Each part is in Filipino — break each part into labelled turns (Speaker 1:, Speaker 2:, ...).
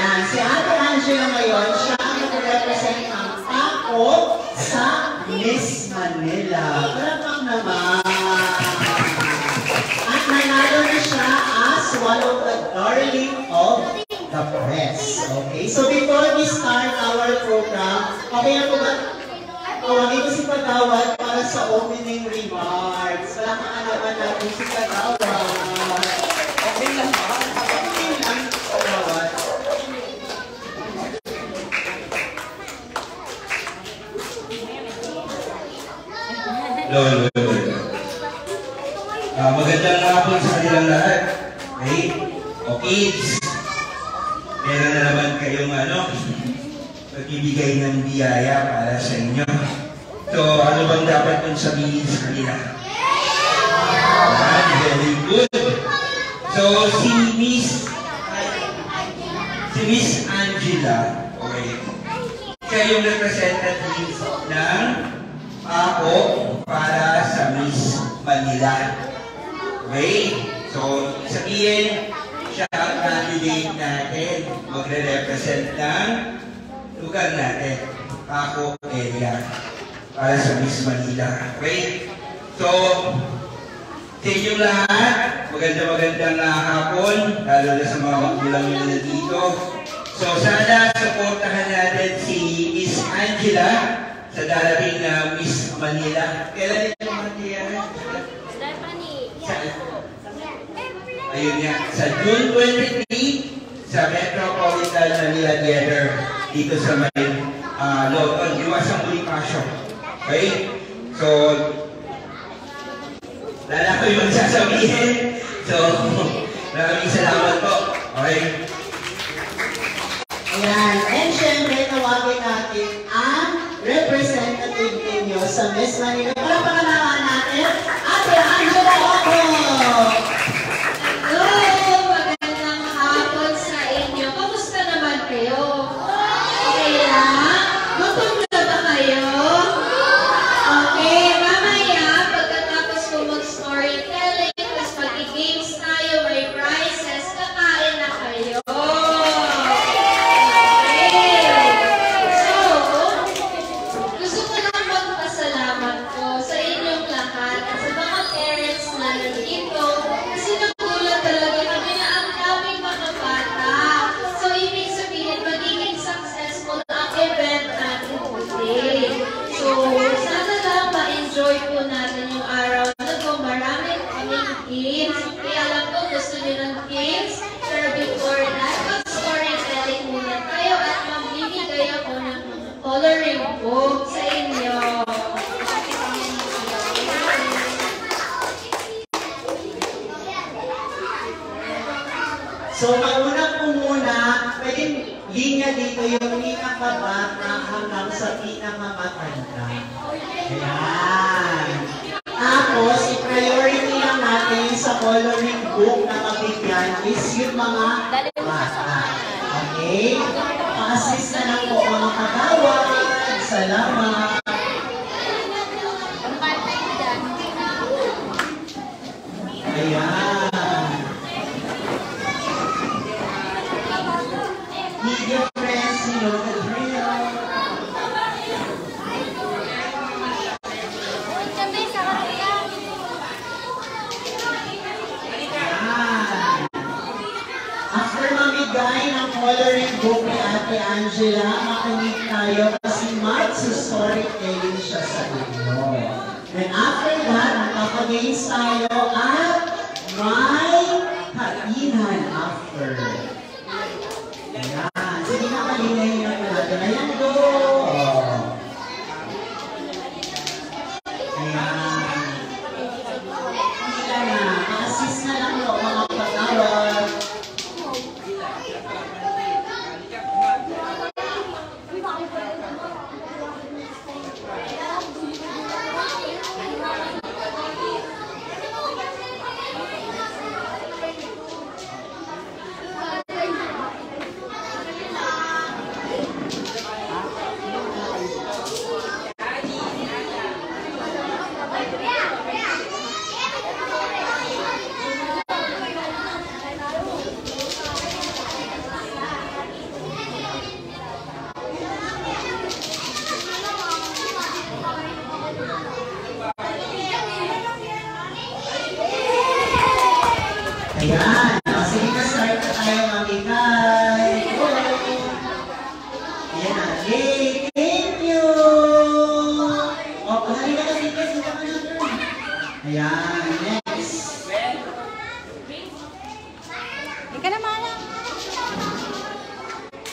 Speaker 1: Ayan, si Ate Angela ngayon, siya ang nag-represent ng ako sa Miss Manila. Parapak naman. At nanalo na siya as one of the darling of the press. Okay, so before we start our program, okay na po ba? Tawagin ko si Pagawad para sa opening remarks. Palakpakan naman natin si Pagawad. Okay lang ba? Okay lang, Pagawad.
Speaker 2: Lolo. Magandang hapon sa kanilang lahat. Okay? O kids, meron na naman kayong magbibigay ng biyaya para sa inyo. So, ano bang dapat yung sabihin sa kanila? Very good. So, si Miss Angela, okay, siya yung representative ng ako para sa Miss Manila. Okay? So, sabihin, siya ang candidate natin, magre-represent ng lugar natin, ako area, para sa Miss Manila. Okay? So, sa inyong lahat, magandang hapon, lalo na sa mga magulang nyo na dito. So, sana supportahan natin si Miss Angela sa darating na Miss Manila. Kailan ito Manila? Ayun nga, sa June 23, sa Metropolitan Manila Theater, dito sa may Lawton, Iwasang Bonifacio. Okay? So, lala ko yung sasabihin. So, maraming salamat po. Okay?
Speaker 1: Ayan, and syempre, tawagin natin ang representative ninyo sa Miss Manila. Para pakalaman natin, Ate Angela Oco!
Speaker 3: Magandang hapon sa inyo. Kamusta naman kayo? Okay lang? Gutom na ba kayo? Okay, mamaya, pagkatapos ko mag-storytelling, tapos mag-games tayo, may prizes, kakain na kayo. Gusto ko lang magpasalamat po sa inyong lahat at sa mga parents na nandito kasi nagulat talaga kami na ang daming mga bata. So, ibig sabihin, magiging successful ang event natin today. So, sana lang ma-enjoy po natin yung araw na ito. Maraming kaming games. Kaya alam ko, gusto nyo ng games. Pero before that, mag-storytelling muna tayo at magbibigay ako ng coloring book sa inyo.
Speaker 1: So, mauna po muna, pwedeng linya dito yung pinakabata hanggang sa pinakamatanda. Ayan. Tapos, i-priority lang natin sa coloring book na mabigyan is yung mga bata. Okay? Pa-assist na lang po mga kagawad. Salamat. Ayan. Media friends, you know the drill. After mamigay ng coloring book ni Ate Angela, makinig tayo kasi mag-storytelling siya sa inyo. And after that, magpapagames tayo at may kainan after. Ayan. Sige na, kalinay na natin. Ayan, go! Ayan. Hindi na. Assist na lang po mga pagawad.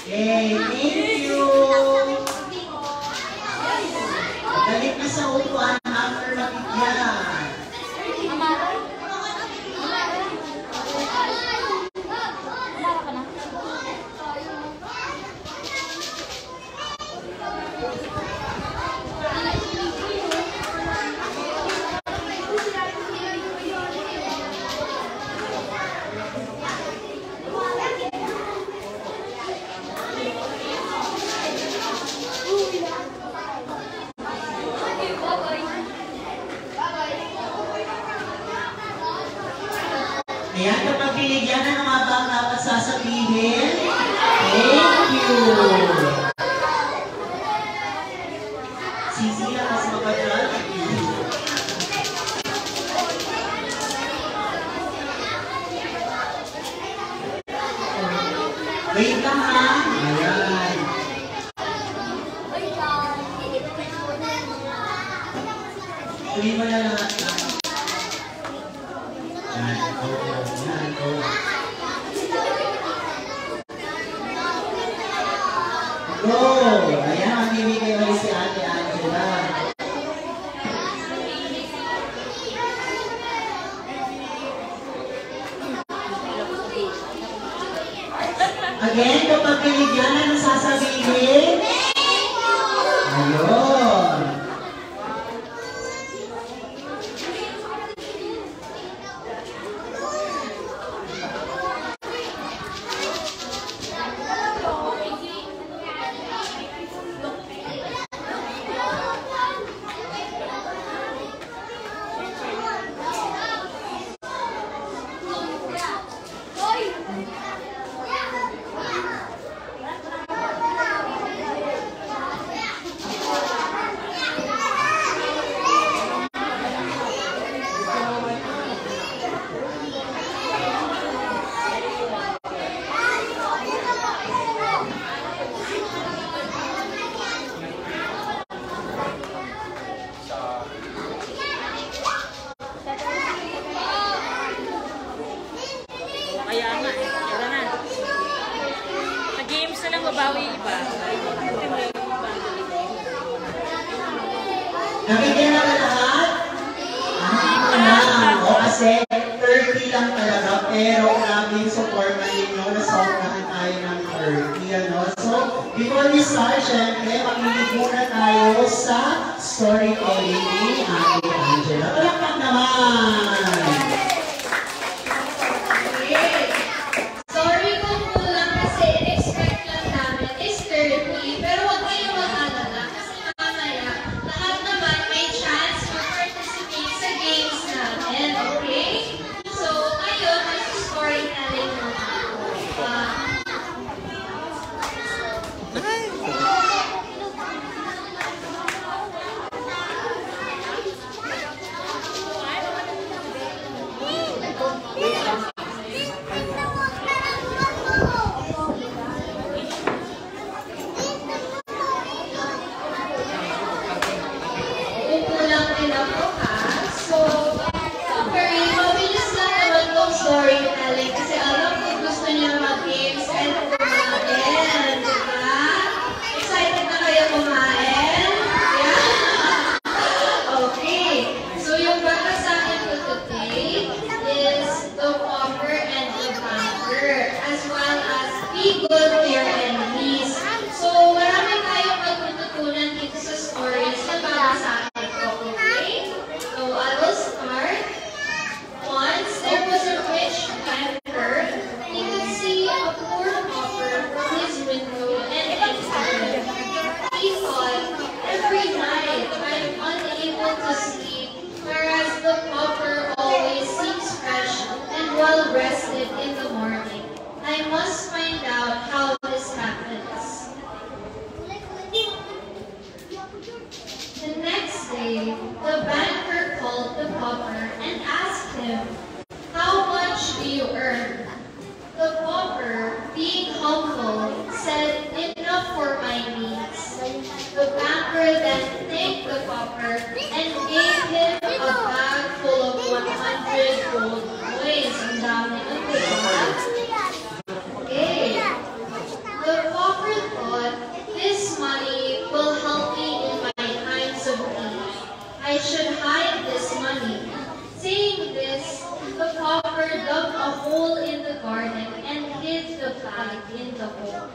Speaker 1: Okay, thank you. Balik na sa upuan after mabigyan. Ayan, kapag binigyan ng mga bata at sasabihin, thank you. Sisi, akas mapadyan. Wait lang ha. Ayan. Tuloy mo na lahat na. Ayan, go! Ayan, mamimigay ulit si Ate Angela. Again, kapag binigyan na nasasabihin, ayun. Nabigyan na ba lahat? O kasi 30 lang talaga, pero grabe yung support na ninyo, nasobrahan tayo ng 30. Ano? So, before we start, syempre, makinig muna tayo sa storytelling ni Ate Angela. Palakpak naman!
Speaker 3: Sorry kung kulang kasi in-expect lang namin is 30, pero huwag kayong mag-alala kasi mamaya lahat naman may chance mag-participate sa games natin, okay? So, ngayon, storytelling naman. Kulang din ako ha. So, very mabilis lang naman itong storytelling kasi alam ko gusto niya mag-games and kumain. Diba? Excited na kayo kumain? Yeah? Okay. So, yung babasahin ko today is The Pauper and the Banker as well as Be Good to Your Enemies. So, marami tayong magtututunan dito sa stories na babasahin. So I will start. Once there was a rich banker. He could see a poor pauper from his window and envied. He thought, every night I'm unable to sleep, whereas the pauper always seems fresh and well rested in the morning. I must find out how this happens. The next day, the banker called the pauper and asked him, "How much do you earn?" The pauper, being humble, said, "Enough for my needs." The banker then thanked the pauper and gave him a bag full of 100 gold coins. Ang dami ng pera. Okay. The pauper lahat in the home.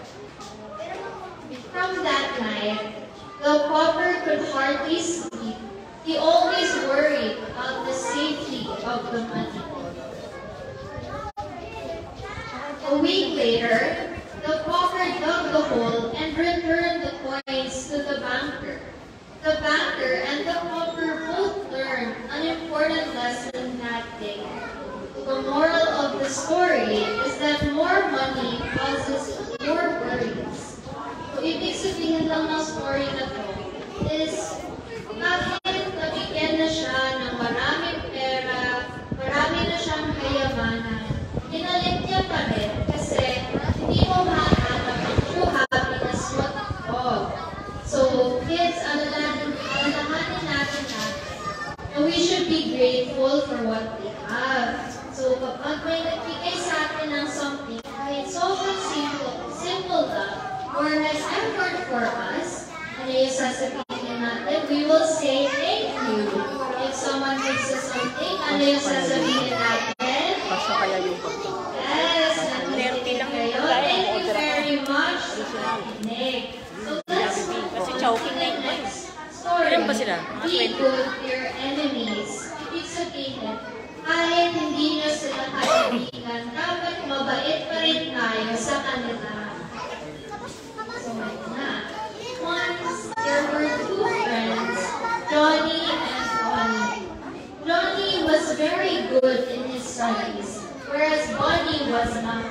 Speaker 3: From that night, the pauper could hardly sleep. He always worried about the safety of the money. A week later, the pauper dug the hole and returned the coins to the banker. The banker and the pauper both learned an important lesson that day. The moral of the story is that more money causes more worries. So, ibig sabihin lang ng story na to is kahit nabigyan na siya ng maraming pera, marami na siyang kayamanan, inalit niya pa rin kasi hindi mo mahanap ang true happiness mo ito. So, kids, alalahanin natin na we should be grateful for what we have. So, kapag may nagbigay sa atin ng something, kahit sobrang simple lang, or has effort for us, ano yung sasabihin natin? We will say thank you. If someone gives us something, ano yung sasabihin natin?
Speaker 4: Basta kaya yung
Speaker 3: yes, nandito kayo. Thank you very much sa pakinig. So, let's move on to the next story. Be good to your enemies. Ibig sabihin, kahit hindi nyo sila kaibigan, dapat mabait pa rin tayo sa kanila. So, once there were two friends, Johnny and Bonnie. Johnny was very good in his studies, whereas Bonnie was not.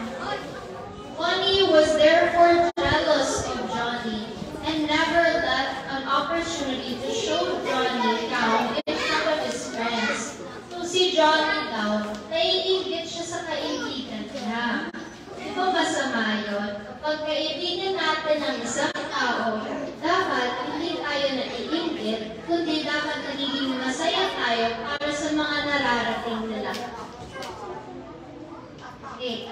Speaker 3: Bonnie was therefore jealous of Johnny and never left an opportunity to show Johnny down in front of his friends. So si Johnny daw, naiingit siya sa kaibigan niya. Di ba masama yun? Kapag kaibigan natin ng isang tao, dapat hindi tayo naiingit, kundi dapat nagiging masaya tayo para sa mga nararating nila. Okay.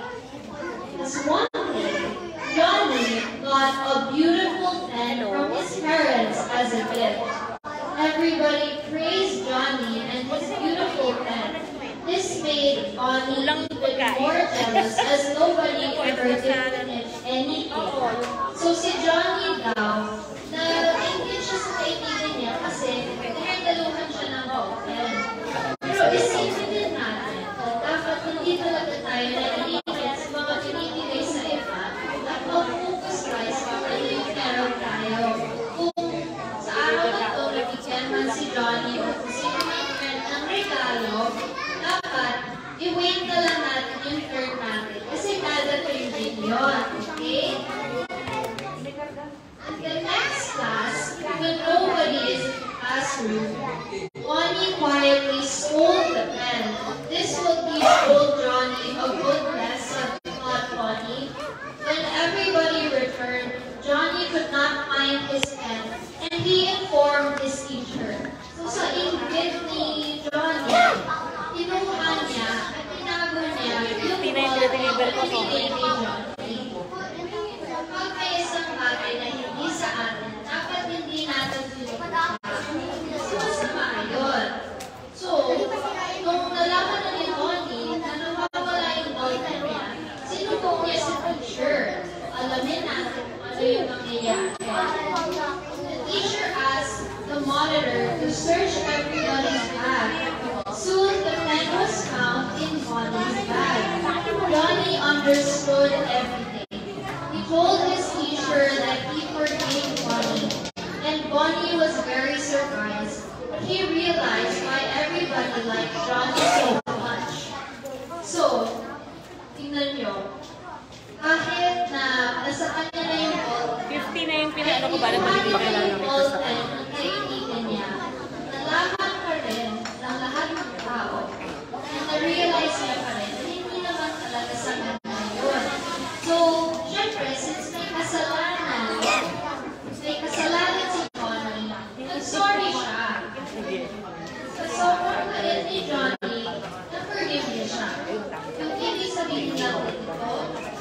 Speaker 3: As one day, Johnny got a beautiful pen from his parents as a gift. Everybody praised Johnny and his beautiful pen. This made Bonnie even more jealous as nobody ever gifted him anything. So si Johnny daw, na-engage siya sa kaibigan niya kasi pinagaluhan siya ng pen. Pero isipin din natin, dapat hindi talaga tayo naiingit sa mga binibigay sa iba at mag-focus tayo sa ano yung meron tayo. Kung sa araw na ito, nabigyan man si Johnny o kung sino ng friend ng regalo, dapat i-wait na lang natin yung turn natin kasi dadating din yun. Okay? In the next class, when nobody is in the classroom, Bonnie quietly stole the pen. This will teach old Johnny a good lesson, thought Bonnie. When everybody returned, Johnny could not find his pen, and he informed his teacher. So sa inggit ni Johnny, kinuha niya at tinago niya yung pinag-deliver ko ni Johnny. Kapag may isang bagay na hindi sa atin, dapat hindi natin sinukuha. Masama yun. So, nung nalaman na ni Bonnie na nawawala yung ballpen niya, sinubok niya sa teacher. Alamin natin kung ano yung mangyayari. The teacher asked the monitor to search everybody's bag. Soon, the pen was found in Bonnie's bag. Johnny understood everything. He told his teacher that he forgave Bonnie, and Bonnie was very surprised. But he realized why everybody liked Johnny so much. So, tingnan nyo, kahit na nasa kanya na yung ballpen,
Speaker 4: 50 na yung pinano ko para magiging
Speaker 3: yung ballpen ng kaibigan niya, nalaman pa rin ng lahat ng tao, and na-realize niya pa rin na hindi naman talaga sa kanya yun. So, syempre, since may kasalanan si Bonnie, nag-sorry siya. Sa sobrang kalit ni Johnny, na-forgive niya siya. Yung ibig sabihin natin ito,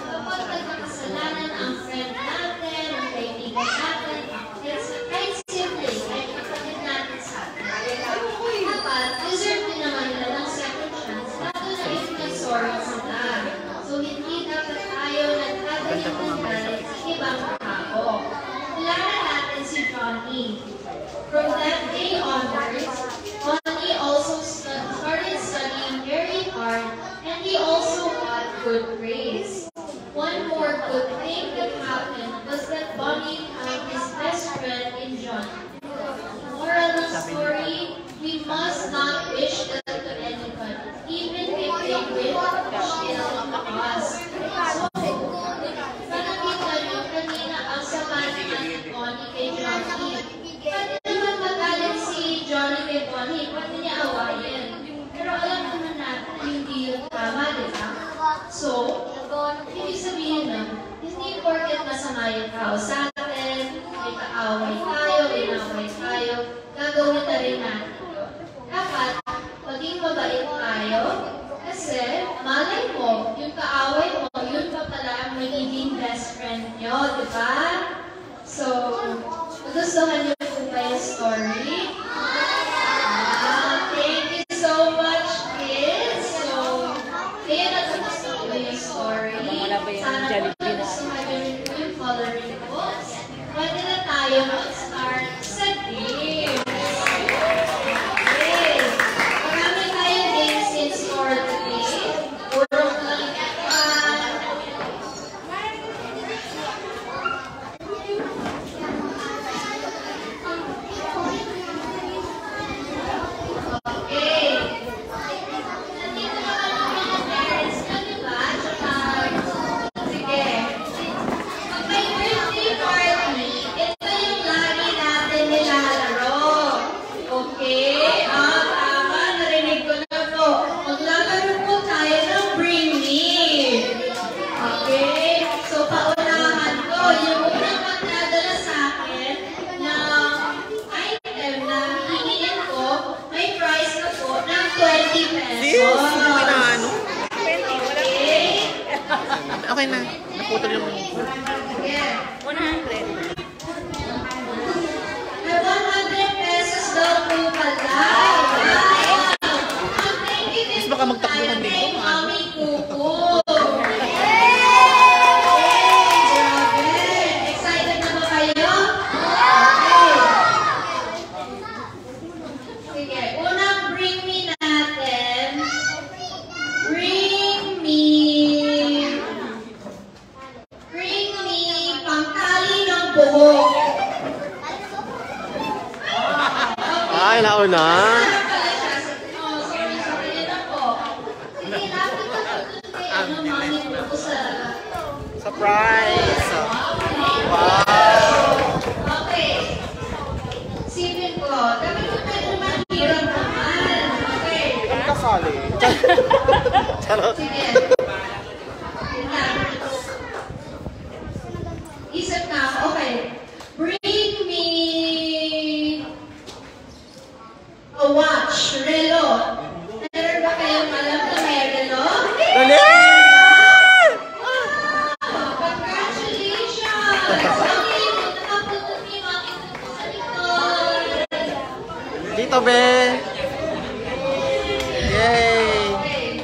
Speaker 3: kapag nagkakasalanan ang friend natin, ang kaibigan natin, kahit simple good thing that happened was that Bonnie had his best friend in John. Moral of the story, we must not wish that to anyone, even if they will wish it on us. So, nakita niyo kanina ang samahan ni Bonnie kay Johnny. Pwede naman magalit si Johnny kay Bonnie, pwede niya awayin. Pero alam naman natin na hindi yun tama, di ba? So, ibig sabihin na, hindi porket masama yung tao sa atin, may kaaway tayo, inaway tayo, gagawin na rin natin yun. Dapat, maging mabait tayo, kasi malay mo, yung kaaway mo, yun pa pala ang magiging best friend nyo, di ba? So, gustuhan niyo po ba yung story? Thank you so much, kids. So, kaya natutunan ko yung story. Sana po natutunan rin po yung coloring books. Pwede na tayo mag-start sa games. Okay. Marami tayong games in store today. Urong lang
Speaker 5: okay na. Naputol yung 100.
Speaker 3: May 100 pesos daw po pala.
Speaker 5: Mas baka magtakbuhan dito.
Speaker 3: Mami Kuko. Excited na ba kayo? Okay. Sige, unang bring me natin. Bring me pangtali ng buhok.
Speaker 5: Ay, nauna. Surprise! Wow!
Speaker 3: Okay. Sipin ko. Dapat ko pwede mahirap naman. Okay.
Speaker 5: Ang kasali. Charot.
Speaker 3: Sige. Isip na ako. Okay. Bring me a watch. Relo. Meron ba kayong alam na may relo?
Speaker 5: Dali!
Speaker 3: Congratulations! Okay, nakapunod ni Mami Kuko sa likod.
Speaker 5: Dito, be! Yay!
Speaker 3: Okay.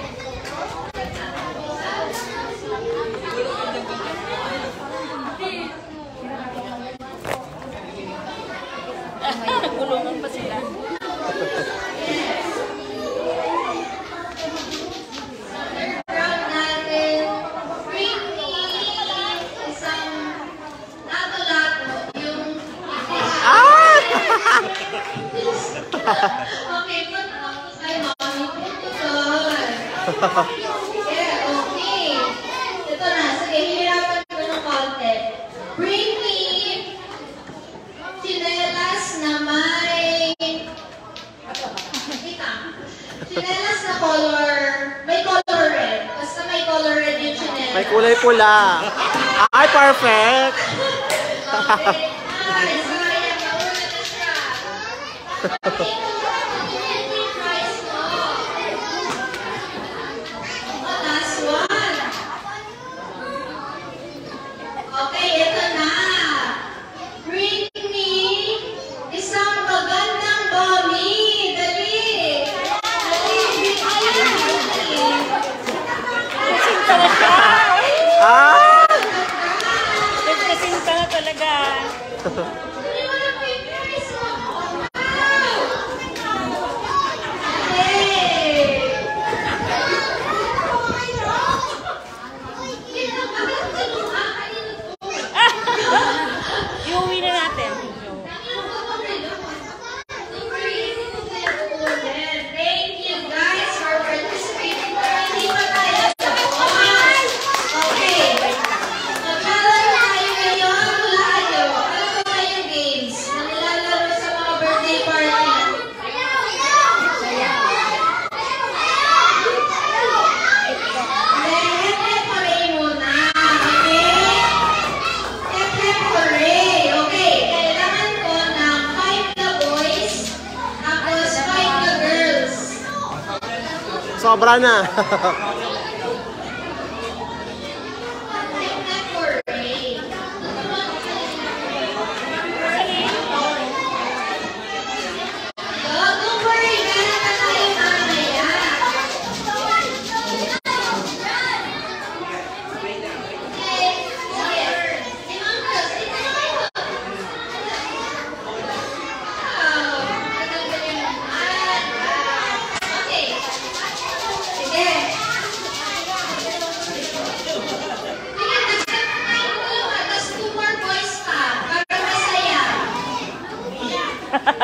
Speaker 4: Gulungan pa sila.
Speaker 3: Round natin. Bring me isang lato-lato yung
Speaker 5: Ah!
Speaker 3: okay, punta ako kay Mami Kuko. Yeah, okay. Ito na. Sige, hihirapan ko ng konti. Bring me chinelas na chinelas na may color red. Basta may color red yung chinelas.
Speaker 5: May kulay pula. Ay, perfect!
Speaker 3: Okay. Ay, sorry. Nauna na siya. Okay. Yung price mo. Last one. Okay, ito na. Bring me isang magandang Bonnie. Dali. Dali, bring me.
Speaker 5: Ah!
Speaker 4: Nagkasinta na talaga.
Speaker 3: Dali mo na po yung price mo. Wow! Hey! Bakit ganun ang
Speaker 5: Sobra na.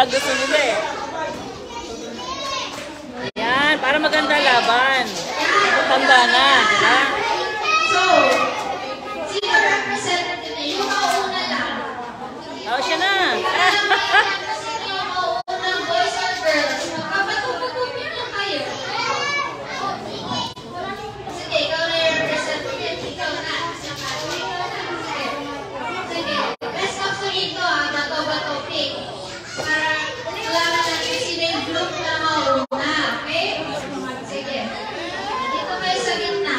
Speaker 4: Gusto nila eh. Ayan, para maganda laban. Tanda na, di ba?
Speaker 3: So, sino representative na yung mauna lang?
Speaker 4: Oh, siya na.
Speaker 3: Kasi yung maunang boys or girls, magpapatupag-tupin lang kayo. Sige, ikaw na yung representative. Ikaw na. Sige. Best of three ito ah. Bato-bato pick. Para malaman natin sino yung group na mauna. Okay? Sige. Dito kayo sa gitna.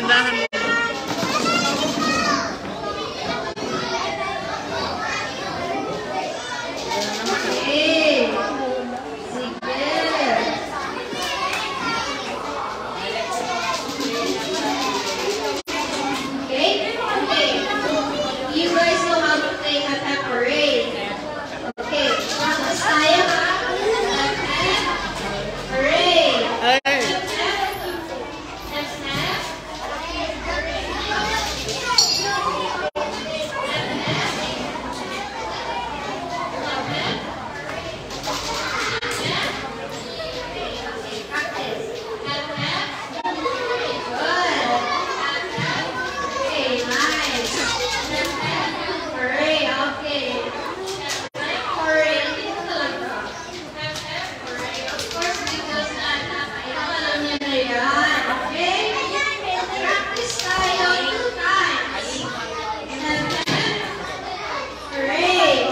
Speaker 4: Dahan mo.
Speaker 3: Okay. Sige. Okay. You guys know how to play Happy Parade. Okay. Practice tayo ha. Happy Parade.
Speaker 5: Hey.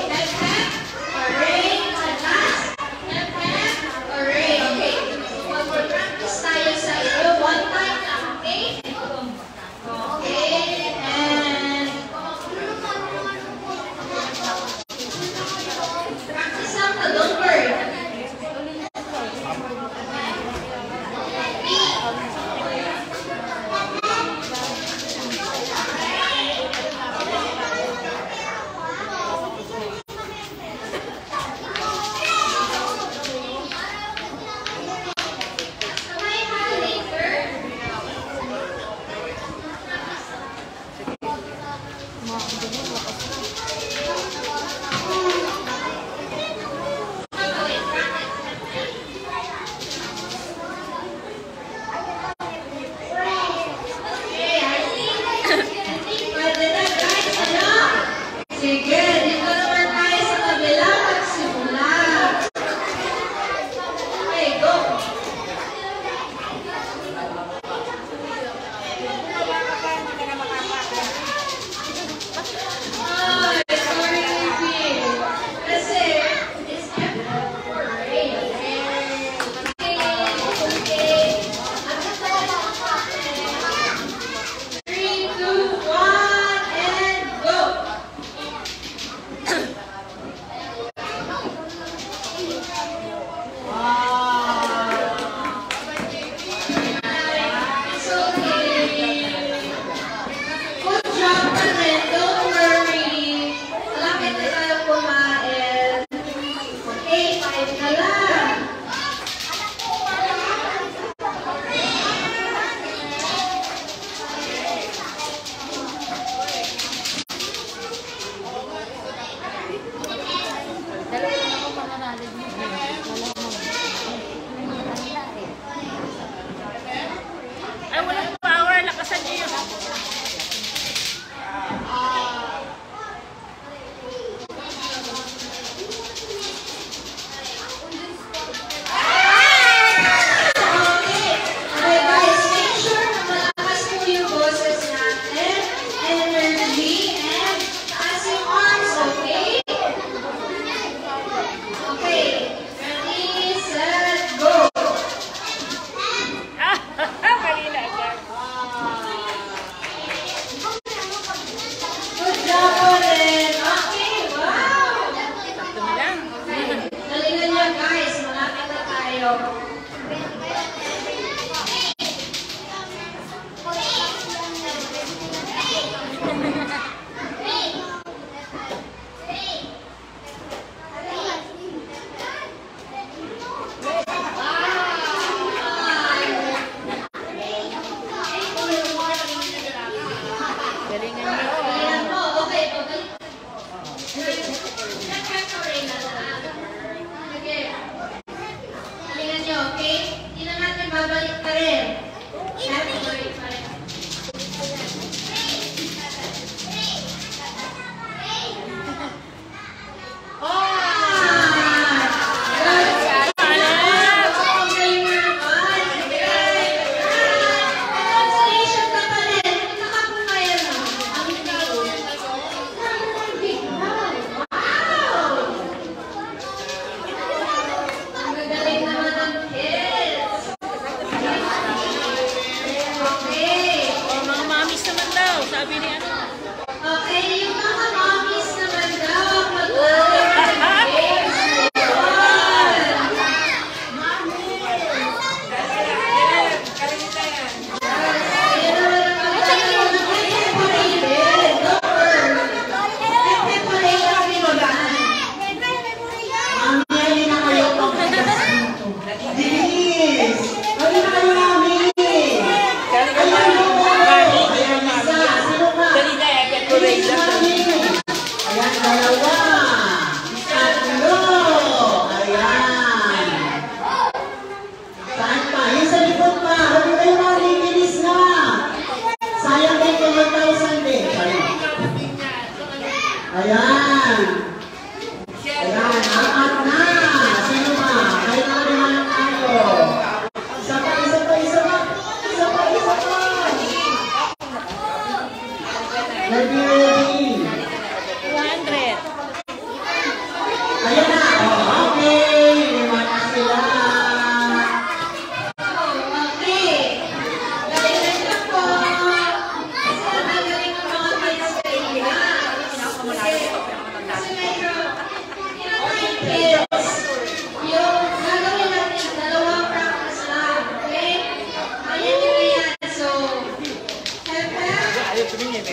Speaker 4: Ay, walang power. Lakasan niyo yun.
Speaker 3: Okay guys, make sure na malakas po yung boses natin, energy, and taas yung arms, okay? Okay, ready, set, go!
Speaker 4: Mali na agad.
Speaker 3: Good job ulit! Okay, wow!
Speaker 4: Sakto na lang.
Speaker 3: Galingan niya guys, malapit na tayo.
Speaker 4: Galingan niyo.
Speaker 3: Ayan po, okay. Nag-prepare na lang. Okay. Galingan niyo.
Speaker 1: Okay, lima na sila.
Speaker 3: Okay. Galing na po. Kasi magaling ang mga kids kayo. Kasi medyo, yung kids, yung gagawin natin, dalawang practice lang. Okay? Ayan yung yan. So,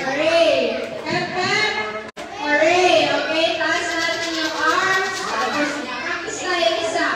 Speaker 3: hooray! Hooray! Okay, taas natin yung arms. Tapos, practice tayo isa.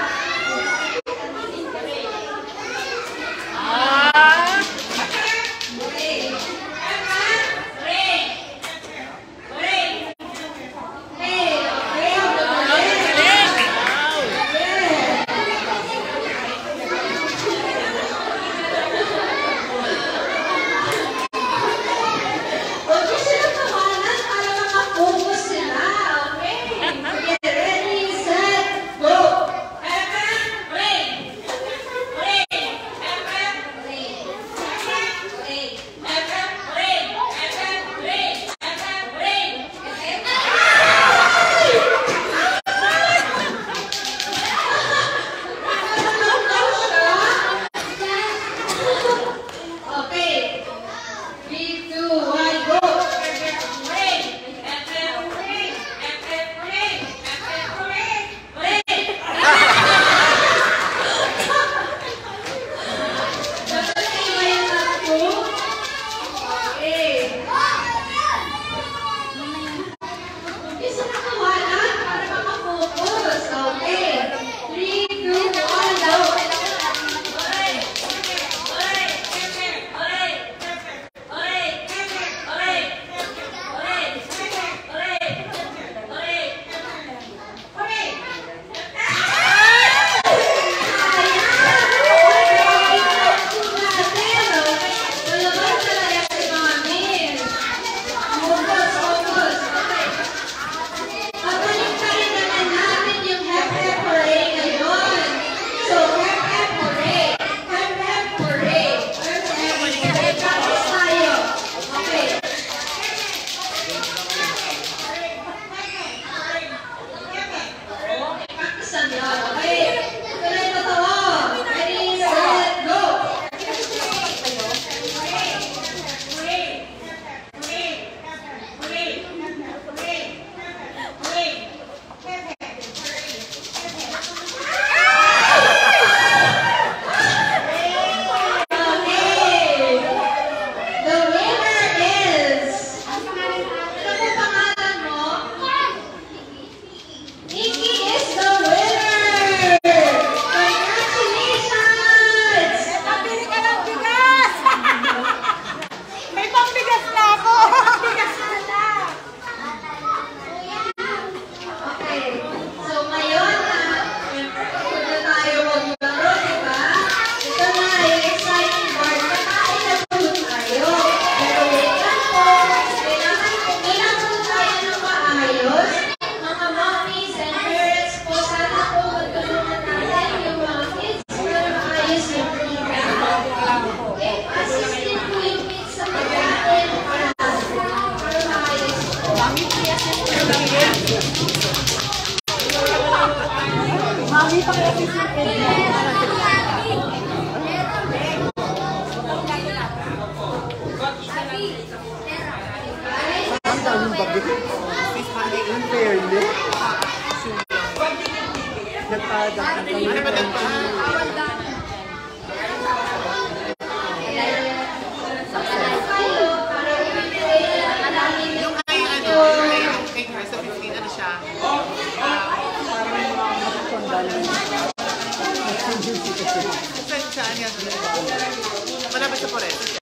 Speaker 5: Malapit sa forest.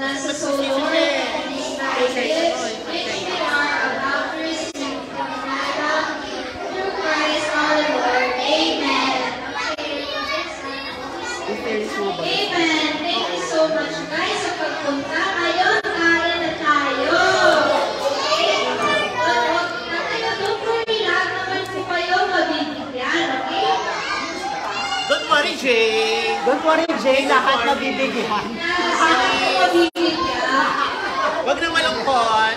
Speaker 3: Nasa solo, these guys, which they are about to receive from
Speaker 5: Jay. Don't worry, Jay. Lahat mabibigyan.
Speaker 3: Sana po mabibigyan.
Speaker 5: Huwag na malungkot.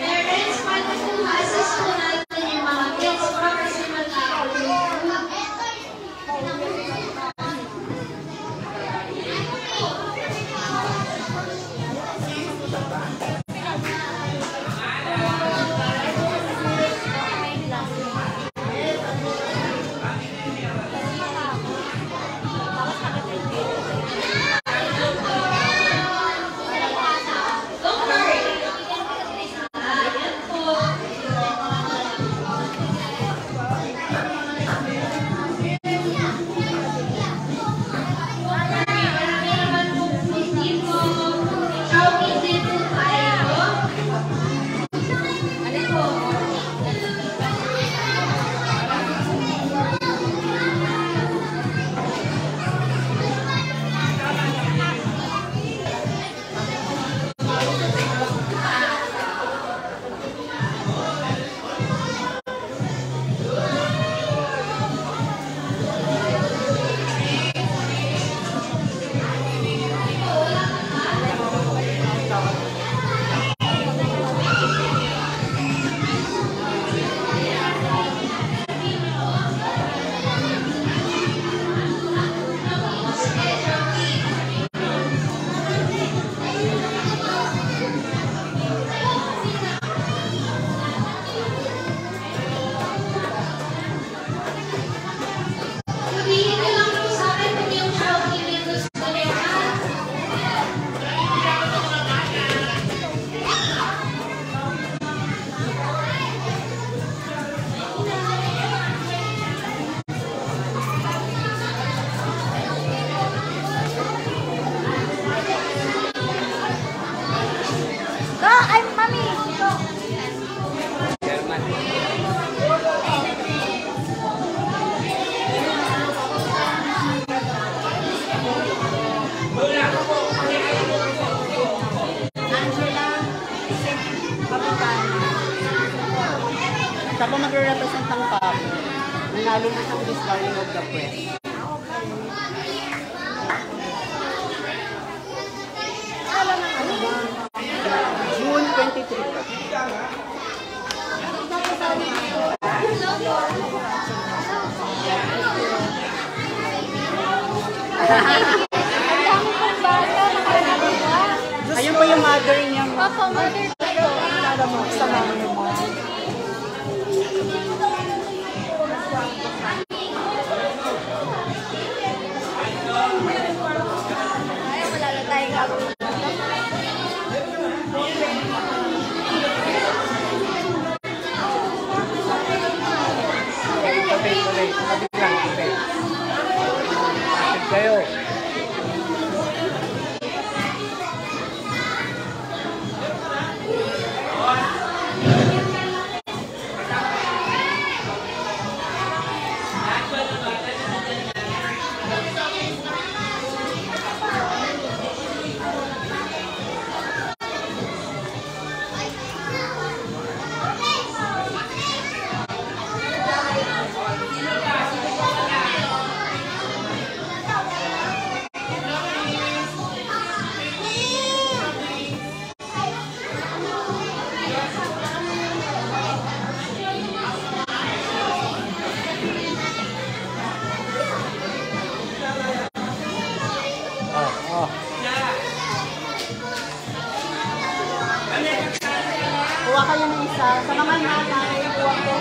Speaker 3: Parents, paano kung ma-assess po natin yung mga kids para kasi matapos? Sabihin na lang po sa akin kung yung Shopee may gusto niya.
Speaker 5: Siya po magre-represent ng Papo. Nanalo na siyang Discarding of the Press. June 23. Ayun po yung mother niya.
Speaker 6: Papa, mother ko.
Speaker 5: Alam mo, sa mama mo.
Speaker 6: Ay, wala na tayong gagawin.
Speaker 5: Kayo. Kuha kayo ng isa. Sa naman nanay, kuha ko.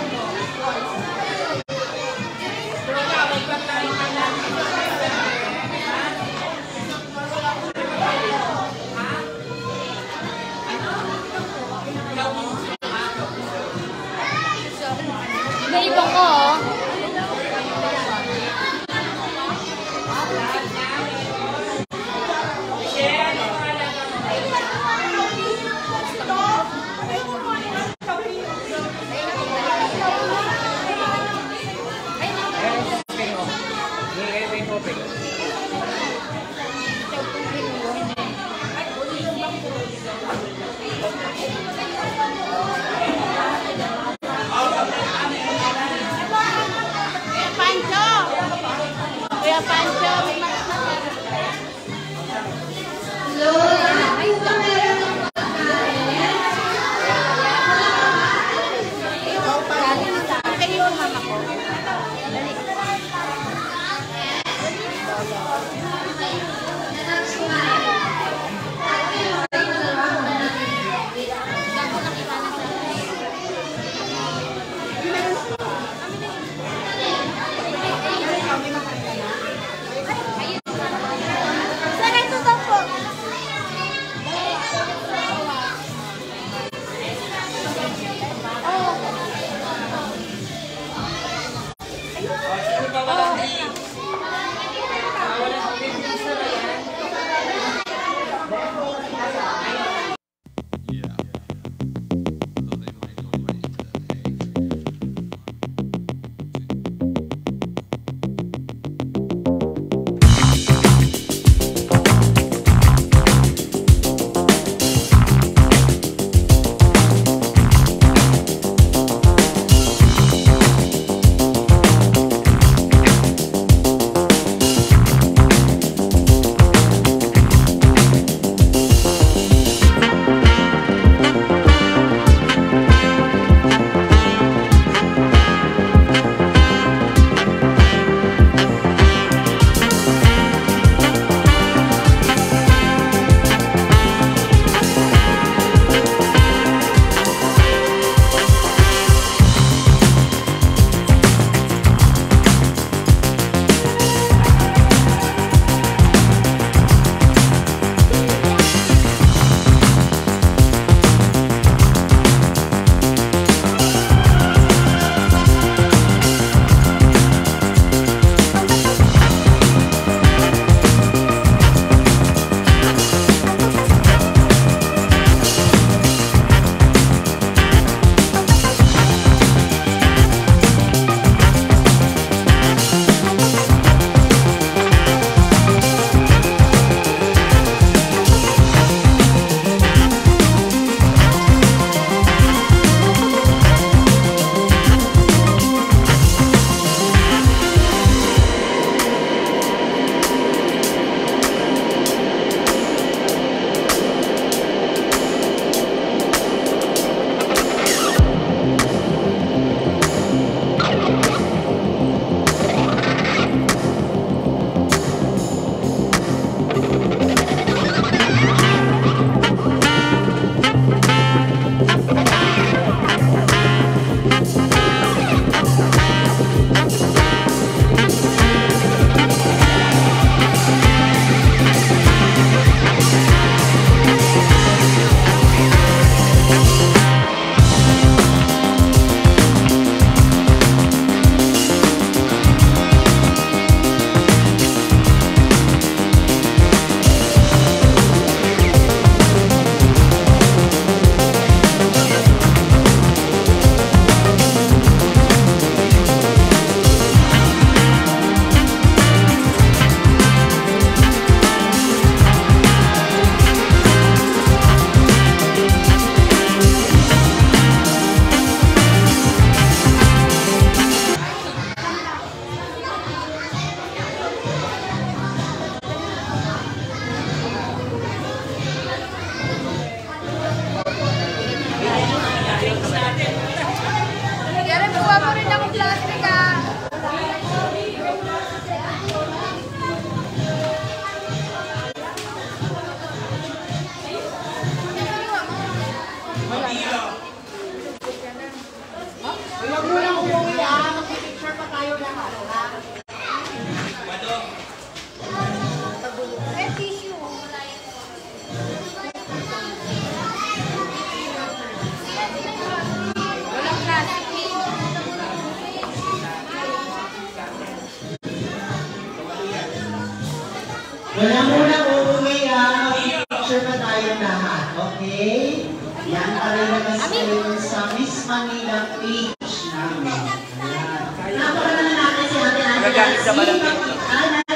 Speaker 1: Okay? Yan para ilagay kayo sa Miss Manila page namin. Ayan. Napaka na natin si Ate Angela.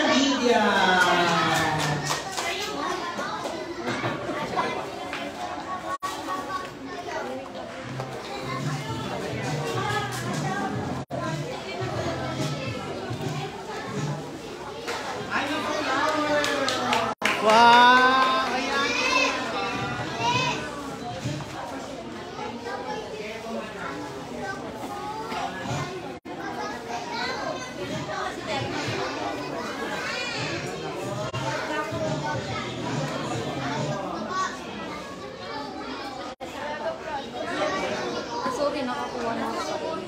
Speaker 1: Lydia.
Speaker 5: Wow! Ayan!
Speaker 6: Sorry, nakakuha na ako.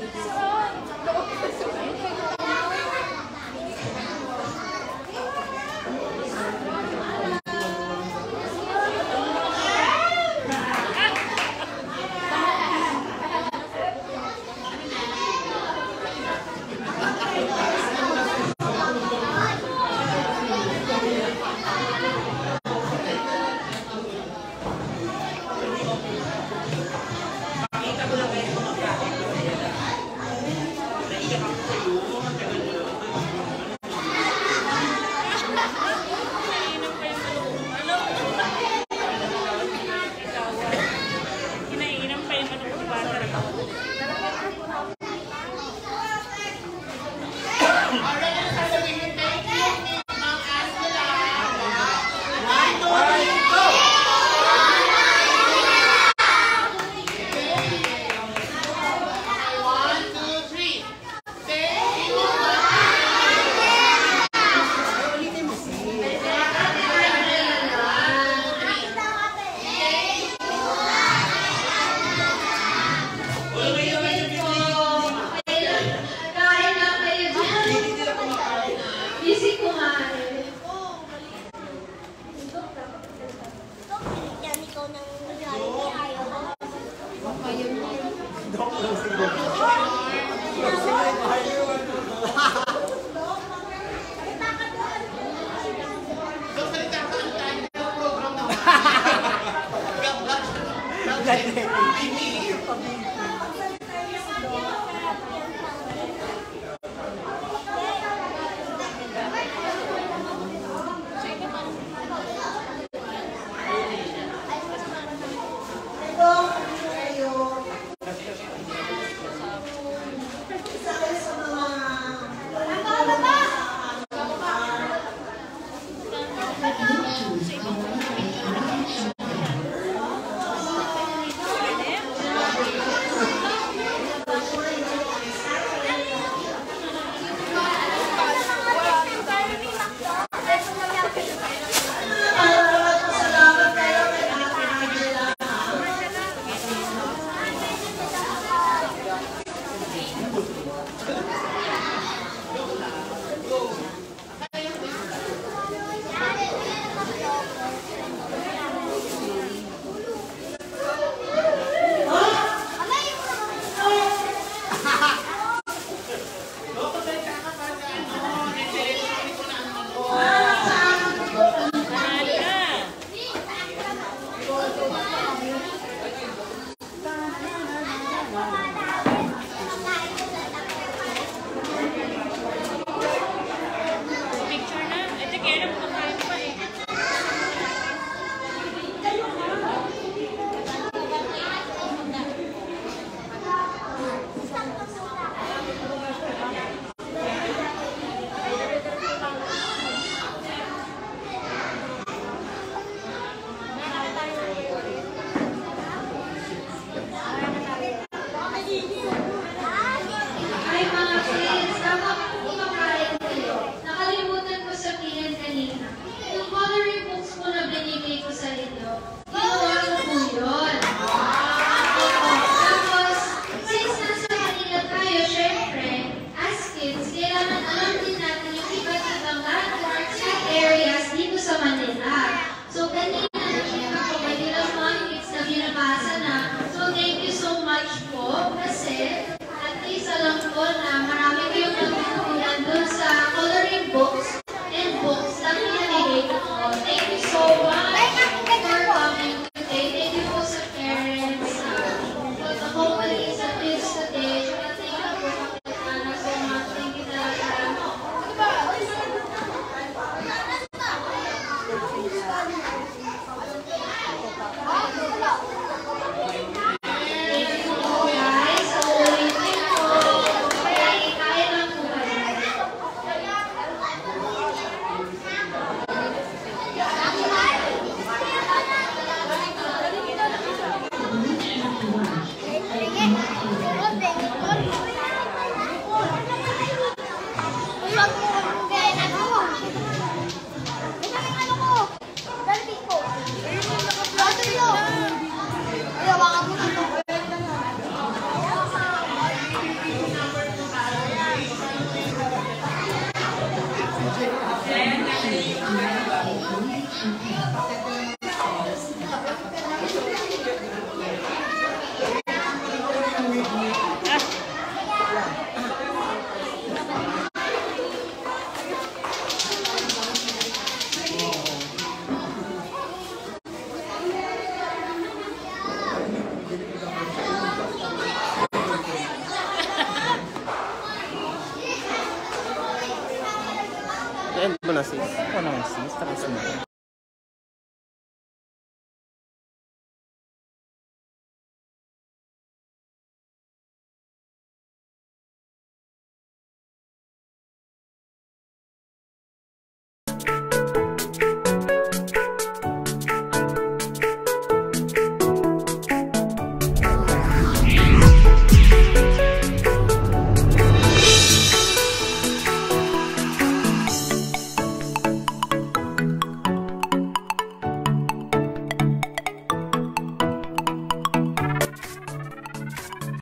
Speaker 5: End mo na sis. Ako naman sis. Tapos na.